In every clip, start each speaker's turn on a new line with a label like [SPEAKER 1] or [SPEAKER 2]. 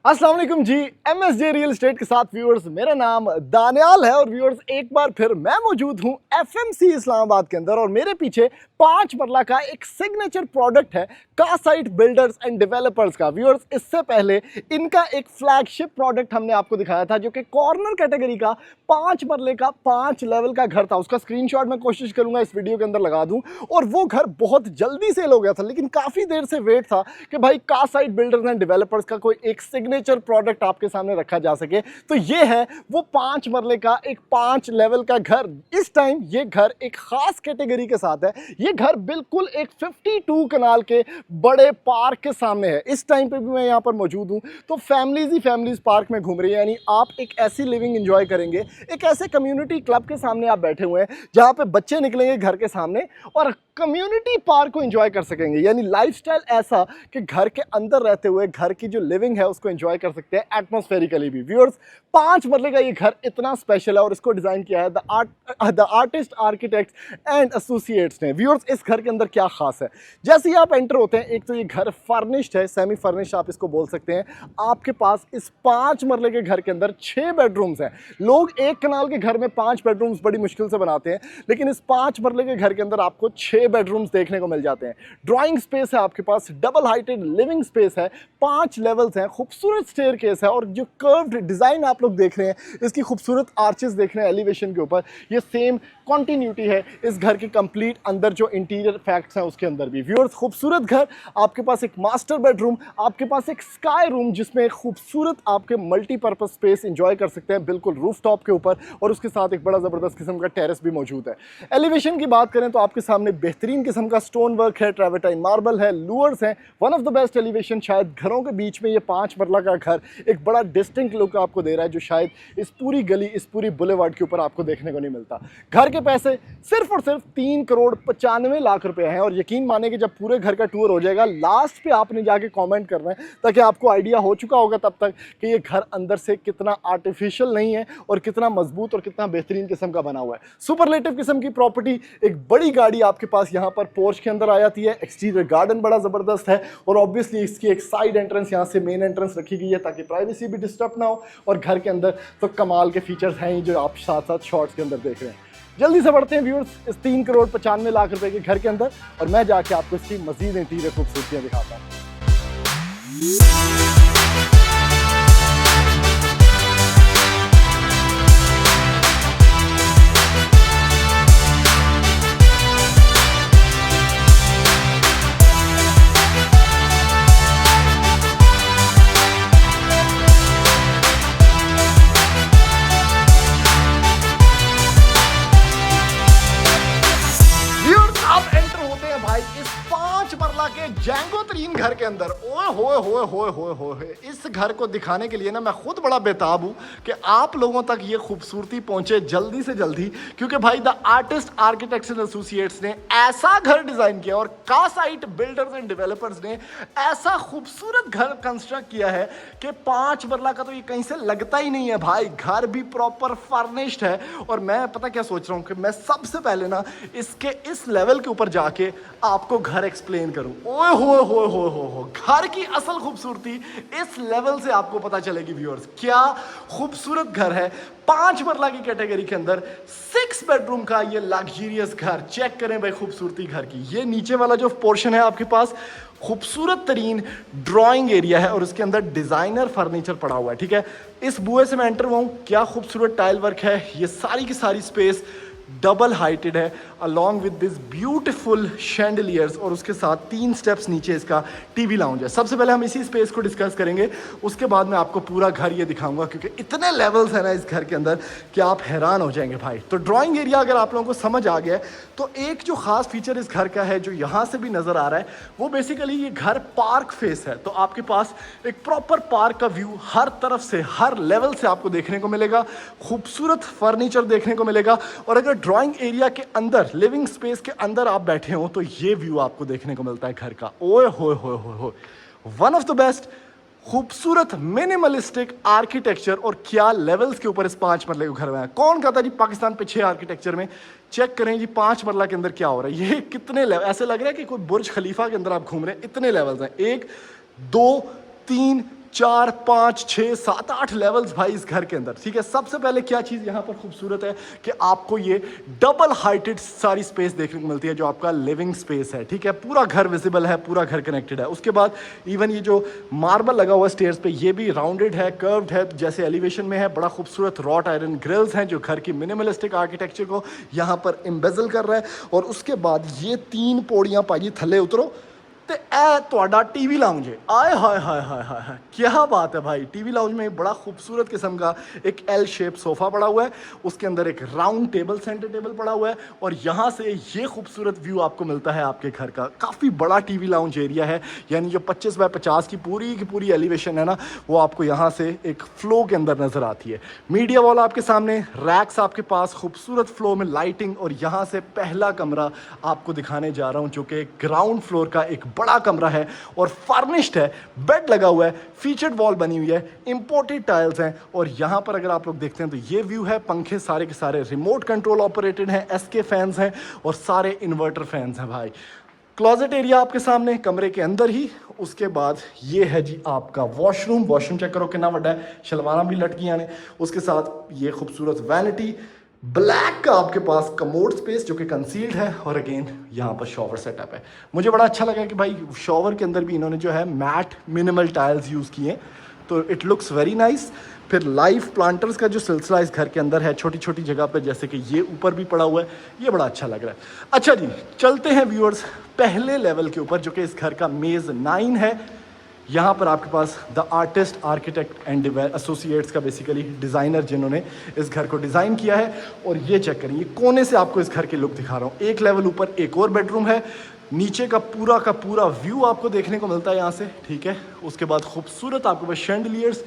[SPEAKER 1] अस्सलाम वालेकुम जी। MSJ real estate के साथ व्यूअर्स, मेरा नाम दानियाल है और व्यूअर्स एक बार फिर मैं मौजूद हूं एफएमसी इस्लामाबाद के अंदर और मेरे पीछे 5 मरला का एक सिग्नेचर प्रोडक्ट है कासाइट बिल्डर्स एंड डेवलपर्स का। व्यूअर्स, इससे पहले इनका एक फ्लैगशिप प्रोडक्ट हमने आपको दिखाया था जो कि कॉर्नर कैटेगरी का 5 मरले का 5 लेवल का घर था। उसका स्क्रीनशॉट मैं कोशिश करूंगा इस वीडियो के अंदर लगा दूं। और वो घर बहुत जल्दी सेल हो गया था, लेकिन काफी देर से वेट था कि भाई कासाइट बिल्डर्स एंड डेवलपर्स का कोई एक सिग्नेचर प्रोडक्ट आपके सामने रखा जा सके। तो ये है वो 5 मरले का एक 5 लेवल का घर। इस टाइम ये घर एक खास कैटेगरी के साथ है। ये घर बिल्कुल एक 52 कनाल के बड़े पार्क के सामने है। इस टाइम पे भी मैं यहाँ पर मौजूद हूँ तो फैमिलीज ही फैमिलीज पार्क में घूम रही है, यानी आप एक ऐसी लिविंग एंजॉय करेंगे। एक ऐसे कम्युनिटी क्लब के सामने आप बैठे हुए हैं जहाँ पे बच्चे निकलेंगे घर के सामने और कम्युनिटी पार्क को एंजॉय कर सकेंगे। यानी लाइफस्टाइल ऐसा कि घर के अंदर रहते हुए घर की जो लिविंग है उसको एंजॉय कर सकते हैं एटमॉस्फेरिकली भी। व्यूअर्स, 5 मरले का ये घर इतना स्पेशल है और इसको डिजाइन किया है the artist architects and associates ने। व्यूअर्स, इस घर के अंदर क्या खास है? जैसे ही आप एंटर होते हैं, एक तो ये घर फर्निश्ड है, सेमी फर्निश्ड आप इसको बोल सकते हैं। आपके पास इस 5 मरले के घर के अंदर 6 बेडरूम्स हैं। लोग एक कनाल के घर में 5 बेडरूम्स बड़ी मुश्किल से बनाते हैं, लेकिन इस 5 मरले के घर के अंदर आपको 6 बेडरूम्स देखने को मिल जाते हैं। ड्राइंग स्पेस है आपके पास, डबल हाइटेड लिविंग स्पेस है, 5 लेवल्स हैं, खूबसूरत स्टेयरकेस है और जो कर्व्ड डिजाइन आप लोग देख रहे हैं, इसकी खूबसूरत आर्चेस देख रहे हैं एलिवेशन के ऊपर, ये सेम कॉन्टिन्यूटी है इस घर के कंप्लीट अंदर जो इंटीरियर फैक्ट्स हैं उसके अंदर भी। व्यूअर्स, खूबसूरत घर, आपके पास एक मास्टर बेडरूम, आपके पास एक स्काई रूम जिसमें खूबसूरत आपके मल्टीपर्पज स्पेस एंजॉय कर सकते हैं बिल्कुल रूफटॉप के ऊपर, और उसके साथ एक बड़ा जबरदस्त किस्म का टेरेस भी मौजूद है। एलिवेशन की बात करें तो आपके सामने बेहतरीन किस्म का स्टोन वर्क है, ट्रेवर्टाइन मार्बल है, लूअर्स हैं, one of the best elevation. शायद घरों के बीच में ये 5 मरला का घर एक बड़ा डिस्टिंक्ट लुक आपको दे रहा है जो शायद इस पूरी गली, इस पूरी बुलेवार्ड के ऊपर आपको देखने को नहीं मिलता। घर के पैसे सिर्फ और सिर्फ 3 करोड़ 95 लाख रुपए हैं और यकीन माने कि जब पूरे घर का टूर हो जाएगा, लास्ट पे आपने जाके कमेंट करना है ताकि आपको आइडिया हो चुका होगा तब तक कि ये घर अंदर से कितना आर्टिफिशियल नहीं है और कितना मजबूत और कितना बेहतरीन किस्म का बना हुआ है। सुपरलेटिव किस्म की प्रॉपर्टी, एक बड़ी गाड़ी आपके पास यहाँ पर पोर्च के अंदर आ जाती है, एक्सटीरियर गार्डन बड़ा जबरदस्त है और ऑब्वियसली इसकी एक साइड एंट्रेंस यहाँ से मेन एंट्रेंस रखी गई है ताकि प्राइवेसी भी डिस्टर्ब ना हो। और घर के अंदर तो कमाल के फीचर्स हैं ही जो आप साथ साथ शॉर्ट्स के अंदर देख रहे हैं। जल्दी से बढ़ते हैं व्यूअर्स इस 3 करोड़ 95 लाख रुपए के घर के अंदर और मैं जाके आपको इसकी मजीद इंटीरियर खूबसूरतियां दिखाता हूँ। इस 5 मरला के जैंगो तरीन घर के अंदर, ओए होए होए होए होए होए, इस घर को दिखाने के लिए ना मैं खुद बड़ा बेताब हूं कि आप लोगों तक ये खूबसूरती पहुंचे जल्दी से जल्दी, क्योंकि भाई the artist architects and associates ने ऐसा घर डिजाइन किया और कासाइट बिल्डर्स एंड डेवलपर्स ने ऐसा खूबसूरत घर कंस्ट्रक्ट किया है कि 5 मरला का तो ये कहीं से लगता ही नहीं है भाई। घर भी प्रॉपर फर्निश्ड है और मैं पता क्या सोच रहा हूं कि मैं सबसे पहले ना इसके इस लेवल के ऊपर जाके आपको घर एक्सप्लेन करूं। ओए हो घर की असल खूबसूरती इस लेवल से आपको पता चलेगी व्यूअर्स। क्या खूबसूरत घर है 5 मरला की कैटेगरी के अंदर, 6 बेडरूम का ये लग्जरियस घर। चेक करें भाई खूबसूरती घर की। ये नीचे वाला जो पोर्शन है आपके पास खूबसूरत तरीन ड्राइंग एरिया है और उसके अंदर डिजाइनर फर्नीचर पड़ा हुआ है। ठीक है, इस बुए से मैं एंटर हुआ हूं, क्या खूबसूरत टाइल वर्क है। ये सारी की सारी स्पेस डबल हाइटेड है along with this beautiful chandeliers और उसके साथ 3 स्टेप्स नीचे इसका टीवी लाउंज है। सबसे पहले हम इसी स्पेस को डिस्कस करेंगे, उसके बाद मैं आपको पूरा घर ये दिखाऊंगा क्योंकि इतने लेवल्स हैं ना इस घर के अंदर कि आप हैरान हो जाएंगे भाई। तो ड्राइंग एरिया अगर आप लोगों को समझ आ गया है तो एक जो खास फीचर इस घर का है जो यहाँ से भी नजर आ रहा है वो बेसिकली ये घर पार्क फेस है। तो आपके पास एक प्रॉपर पार्क का व्यू हर तरफ से, हर लेवल से आपको देखने को मिलेगा। खूबसूरत फर्नीचर देखने को मिलेगा और अगर ड्राइंग एरिया के अंदर, लिविंग स्पेस के अंदर आप बैठे हो तो ये व्यू आपको देखने को मिलता है घर का। ओए होए होए होए होए, वन ऑफ द बेस्ट खूबसूरत मिनिमलिस्टिक आर्किटेक्चर और क्या लेवल्स के ऊपर इस 5 मरले के घर में है। कौन कहता जी पाकिस्तान पे 6 आर्किटेक्चर में। चेक करें जी 5 मरला के अंदर क्या हो रहा है। ये कितने लेवल, ऐसे लग रहा है कि कोई बुर्ज खलीफा के अंदर आप घूम रहे हैं। इतने लेवल्स हैं, 1 2 3 4 5 6 7 8 लेवल्स भाई इस घर के अंदर, ठीक है। सबसे पहले क्या चीज़ यहाँ पर खूबसूरत है कि आपको ये डबल हाइटेड सारी स्पेस देखने को मिलती है, जो आपका लिविंग स्पेस है, ठीक है। पूरा घर विजिबल है, पूरा घर कनेक्टेड है। उसके बाद इवन ये जो मार्बल लगा हुआ है स्टेयर्स पे, ये भी राउंडेड है, कर्व्ड है, जैसे एलिवेशन में है। बड़ा खूबसूरत रॉट आयरन ग्रिल्स हैं जो घर की मिनिमलिस्टिक आर्किटेक्चर को यहाँ पर एम्बेजल कर रहा है। और उसके बाद ये 3 पौड़ियाँ पाइए, थले उतरो ते ए ਤੁਹਾਡਾ टीवी लाउंज है। आए हाय हाय हाय हाय हाय, क्या बात है भाई। टीवी लाउंज में बड़ा खूबसूरत किस्म का एक एल शेप सोफा पड़ा हुआ है, उसके अंदर एक राउंड टेबल, सेंटर टेबल पड़ा हुआ है, और यहाँ से ये खूबसूरत व्यू आपको मिलता है आपके घर का। काफ़ी बड़ा टीवी लाउंज एरिया है, यानी जो 25 बाय 50 की पूरी एलिवेशन है ना, वो आपको यहाँ से एक फ्लो के अंदर नजर आती है। मीडिया वॉल आपके सामने, रैक्स आपके पास, खूबसूरत फ्लो में लाइटिंग। और यहाँ से पहला कमरा आपको दिखाने जा रहा हूँ, जो कि ग्राउंड फ्लोर का एक बड़ा कमरा है और फर्निश्ड है। बेड लगा हुआ है, फीचर्ड वॉल बनी हुई है, इंपोर्टेड टाइल्स हैं। और यहां पर अगर आप लोग देखते हैं तो ये व्यू है, पंखे सारे के सारे रिमोट कंट्रोल ऑपरेटेड हैं, एसके फैंस हैं और सारे इन्वर्टर फैंस हैं भाई। क्लोजेट एरिया आपके सामने कमरे के अंदर ही। उसके बाद ये है जी आपका वॉशरूम। वॉशरूम चेक करो कितना बड़ा है, शलवारा भी लटकी ने। उसके साथ ये खूबसूरत वैनिटी, ब्लैक का आपके पास कमोड स्पेस जो कि कंसील्ड है, और अगेन यहाँ पर शॉवर सेटअप है। मुझे बड़ा अच्छा लगा कि भाई शॉवर के अंदर भी इन्होंने जो है मैट मिनिमल टाइल्स यूज़ किए, तो इट लुक्स वेरी नाइस। फिर लाइव प्लांटर्स का जो सिलसिला इस घर के अंदर है, छोटी छोटी जगह पे, जैसे कि ये ऊपर भी पड़ा हुआ है, ये बड़ा अच्छा लग रहा है। अच्छा जी, चलते हैं व्यूअर्स पहले लेवल के ऊपर, जो कि इस घर का मेज 9 है। यहाँ पर आपके पास the artist, architect and associates का बेसिकली डिज़ाइनर जिन्होंने इस घर को डिज़ाइन किया है। और ये चेक करें, ये कोने से आपको इस घर की लुक दिखा रहा हूँ। एक लेवल ऊपर एक और बेडरूम है, नीचे का पूरा व्यू आपको देखने को मिलता है यहाँ से, ठीक है। उसके बाद खूबसूरत आपके पास शैंडलियर्स।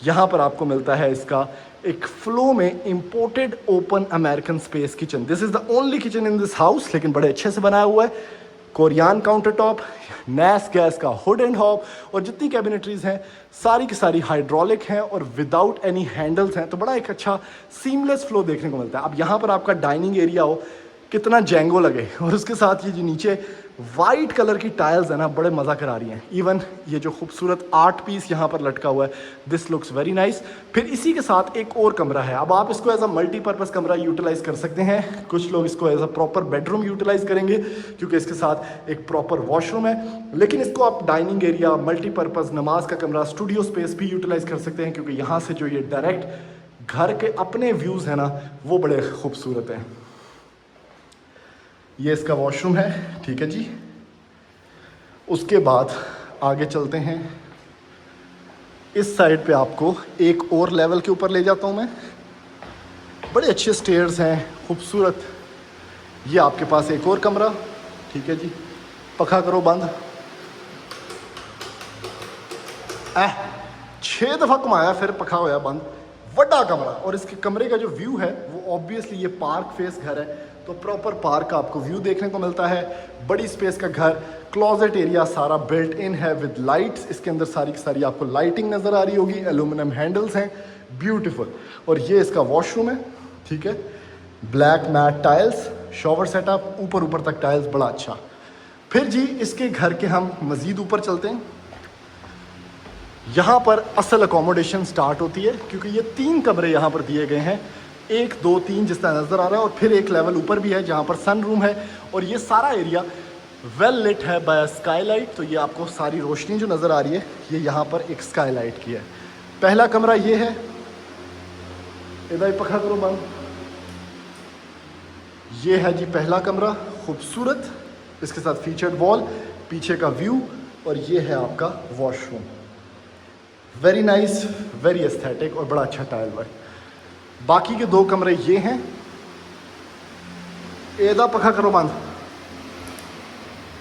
[SPEAKER 1] यहाँ पर आपको मिलता है इसका एक फ्लो में imported open American space kitchen. This is the only kitchen in this house, लेकिन बड़े अच्छे से बनाया हुआ है। कोरियन काउंटर टॉप, नैस गैस का हुड एंड हॉब, और जितनी कैबिनेटरीज हैं सारी की सारी हाइड्रोलिक हैं और विदाउट एनी हैंडल्स हैं, तो बड़ा एक अच्छा सीमलेस फ्लो देखने को मिलता है। अब यहाँ पर आपका डाइनिंग एरिया हो, कितना जेंगो लगे। और उसके साथ ये जो नीचे वाइट कलर की टाइल्स है ना, बड़े मज़ा करा रही हैं। इवन ये जो खूबसूरत आर्ट पीस यहाँ पर लटका हुआ है, दिस लुक्स वेरी नाइस। फिर इसी के साथ एक और कमरा है। अब आप इसको एज अ मल्टीपर्पज़ कमरा यूटिलाइज कर सकते हैं। कुछ लोग इसको as a proper bedroom utilize करेंगे, क्योंकि इसके साथ एक प्रॉपर वॉशरूम है। लेकिन इसको आप डाइनिंग एरिया, मल्टीपर्पज़, नमाज का कमरा, स्टूडियो स्पेस भी यूटिलाइज कर सकते हैं, क्योंकि यहाँ से जो ये डायरेक्ट घर के अपने व्यूज़ हैं ना, वो बड़े खूबसूरत हैं। ये इसका वॉशरूम है, ठीक है जी। उसके बाद आगे चलते हैं। इस साइड पे आपको एक और लेवल के ऊपर ले जाता हूँ मैं। बड़े अच्छे स्टेयर्स हैं, खूबसूरत। ये आपके पास एक और कमरा, ठीक है जी। पखा करो बंद। 6 दफ़ा घुमाया फिर पखा होया बंद। बड़ा कमरा, और इसके कमरे का जो व्यू है वो ऑब्वियसली ये पार्क फेस घर है, तो प्रॉपर पार्क का आपको व्यू देखने को मिलता है। बड़ी स्पेस का घर, क्लोजेट एरिया सारा बिल्ट इन है विद लाइट्स। इसके अंदर सारी की सारी आपको लाइटिंग नज़र आ रही होगी, एल्यूमिनियम हैंडल्स हैं, ब्यूटीफुल। और ये इसका वॉशरूम है, ठीक है। Black matte tiles, shower setup, ऊपर तक टाइल्स, बड़ा अच्छा। फिर जी इसके घर के हम मज़ीद ऊपर चलते हैं। यहाँ पर असल अकोमोडेशन स्टार्ट होती है, क्योंकि ये 3 कमरे यहाँ पर दिए गए हैं, 1 2 3 जिस तरह नज़र आ रहा है। और फिर एक लेवल ऊपर भी है जहाँ पर सन रूम है, और ये सारा एरिया वेल लिट है बाय स्काईलाइट। तो ये आपको सारी रोशनी जो नज़र आ रही है, ये यहाँ पर एक स्काईलाइट की है। पहला कमरा ये है, इधर पखा करो बंद। ये है जी पहला कमरा, खूबसूरत, इसके साथ फीचर्ड वॉल, पीछे का व्यू, और ये है आपका washroom. Very nice, very aesthetic, और बड़ा अच्छा टाइल वर्क। बाकी के 2 कमरे ये हैं। एदा पखा करो बंद।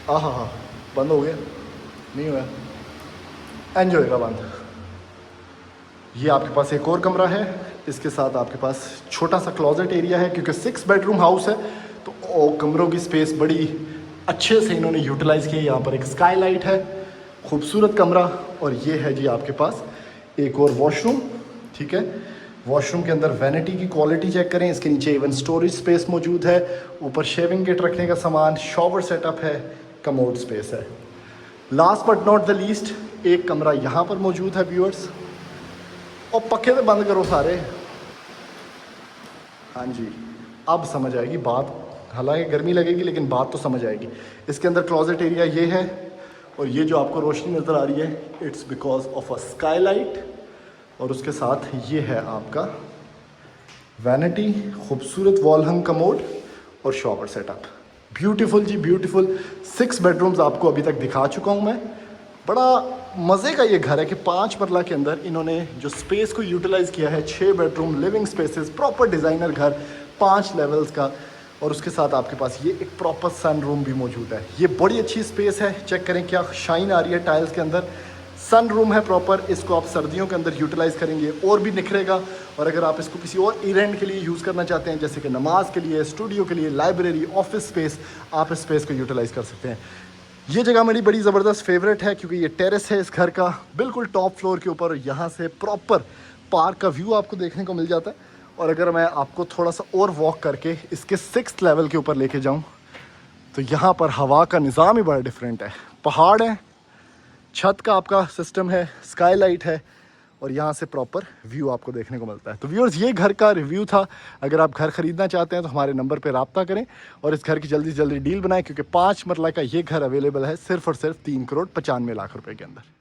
[SPEAKER 1] हाँ, बंद हो गया, नहीं हुआ, एंजॉय होगा बंद। ये आपके पास एक और कमरा है, इसके साथ आपके पास छोटा सा क्लोजेट एरिया है, क्योंकि 6 बेडरूम हाउस है, तो कमरों की स्पेस बड़ी अच्छे से इन्होंने यूटिलाइज़ की। यहाँ पर एक स्काईलाइट है, खूबसूरत कमरा। और ये है जी आपके पास एक और वॉशरूम, ठीक है। वॉशरूम के अंदर वैनिटी की क्वालिटी चेक करें, इसके नीचे इवन स्टोरेज स्पेस मौजूद है, ऊपर शेविंग किट रखने का सामान, शॉवर सेटअप है, कमोड स्पेस है। Last but not the least, एक कमरा यहाँ पर मौजूद है व्यूअर्स। और पक्के तो बंद करो सारे। हाँ जी, अब समझ आएगी बात, हालांकि गर्मी लगेगी लेकिन बात तो समझ आएगी। इसके अंदर क्लोजेट एरिया ये है, और ये जो आपको रोशनी नज़र आ रही है it's because of a Skylight. और उसके साथ ये है आपका वैनिटी, खूबसूरत वॉल हंग कमोड और शॉवर सेटअप। ब्यूटीफुल जी ब्यूटीफुल। 6 बेडरूम्स आपको अभी तक दिखा चुका हूँ मैं। बड़ा मज़े का ये घर है कि 5 मरला के अंदर इन्होंने जो स्पेस को यूटिलाइज़ किया है, 6 bedroom living spaces, proper designer घर, 5 लेवल्स का। और उसके साथ आपके पास ये एक प्रॉपर सन रूम भी मौजूद है। ये बड़ी अच्छी स्पेस है, चेक करें क्या शाइन आ रही है टाइल्स के अंदर। सन रूम है प्रॉपर, इसको आप सर्दियों के अंदर यूटिलाइज़ करेंगे और भी निखरेगा। और अगर आप इसको किसी और इवेंट के लिए यूज़ करना चाहते हैं, जैसे कि नमाज के लिए, स्टूडियो के लिए, लाइब्रेरी, ऑफिस स्पेस, आप इस स्पेस को यूटिलाइज़ कर सकते हैं। ये जगह मेरी बड़ी ज़बरदस्त फेवरेट है क्योंकि ये टेरेस है इस घर का, बिल्कुल टॉप फ्लोर के ऊपर। यहाँ से प्रॉपर पार्क का व्यू आपको देखने को मिल जाता है। और अगर मैं आपको थोड़ा सा और वॉक करके इसके 6th लेवल के ऊपर लेके जाऊँ तो यहाँ पर हवा का निज़ाम ही बड़ा डिफरेंट है। पहाड़ है, छत का आपका सिस्टम है, स्काईलाइट है, और यहाँ से प्रॉपर व्यू आपको देखने को मिलता है। तो व्यूअर्स, ये घर का रिव्यू था। अगर आप घर ख़रीदना चाहते हैं तो हमारे नंबर पे रब्ता करें और इस घर की जल्दी से जल्दी डील बनाएं, क्योंकि 5 मरला का ये घर अवेलेबल है सिर्फ और सिर्फ 3 करोड़ 95 लाख रुपए के अंदर।